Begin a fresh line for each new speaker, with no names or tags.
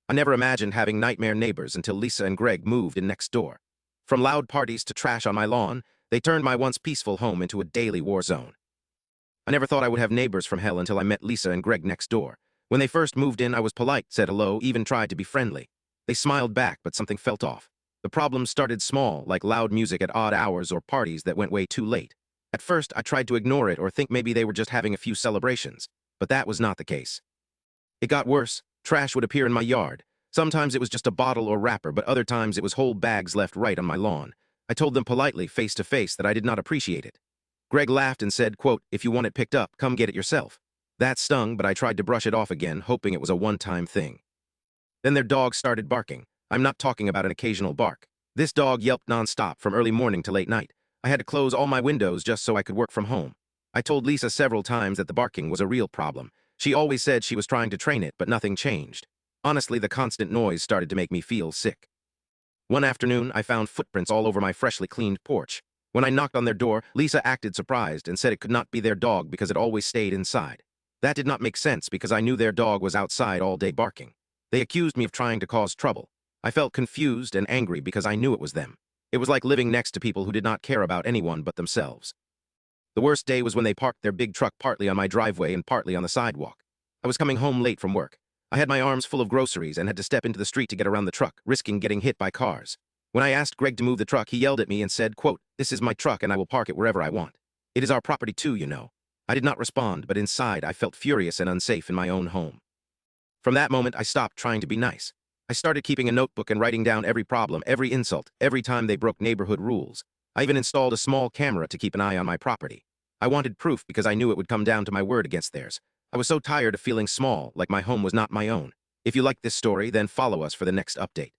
I never imagined having nightmare neighbors until Lisa and Greg moved in next door. From loud parties to trash on my lawn, they turned my once peaceful home into a daily war zone. I never thought I would have neighbors from hell until I met Lisa and Greg next door. When they first moved in, I was polite, said hello, even tried to be friendly. They smiled back, but something felt off. The problems started small, like loud music at odd hours or parties that went way too late. At first, I tried to ignore it or think maybe they were just having a few celebrations, but that was not the case. It got worse. Trash would appear in my yard. Sometimes it was just a bottle or wrapper, but other times it was whole bags left right on my lawn. I told them politely, face to face, that I did not appreciate it. Greg laughed and said, quote, "If you want it picked up, come get it yourself." That stung, but I tried to brush it off again, hoping it was a one-time thing. Then their dog started barking. I'm not talking about an occasional bark. This dog yelped nonstop from early morning to late night. I had to close all my windows just so I could work from home. I told Lisa several times that the barking was a real problem. She always said she was trying to train it, but nothing changed. Honestly, the constant noise started to make me feel sick. One afternoon, I found footprints all over my freshly cleaned porch. When I knocked on their door, Lisa acted surprised and said it could not be their dog because it always stayed inside. That did not make sense because I knew their dog was outside all day barking. They accused me of trying to cause trouble. I felt confused and angry because I knew it was them. It was like living next to people who did not care about anyone but themselves. The worst day was when they parked their big truck partly on my driveway and partly on the sidewalk. I was coming home late from work. I had my arms full of groceries and had to step into the street to get around the truck, risking getting hit by cars. When I asked Greg to move the truck, he yelled at me and said, quote, "This is my truck and I will park it wherever I want. It is our property too, you know." I did not respond, but inside I felt furious and unsafe in my own home. From that moment, I stopped trying to be nice. I started keeping a notebook and writing down every problem, every insult, every time they broke neighborhood rules. I even installed a small camera to keep an eye on my property. I wanted proof because I knew it would come down to my word against theirs. I was so tired of feeling small, like my home was not my own. If you like this story, then follow us for the next update.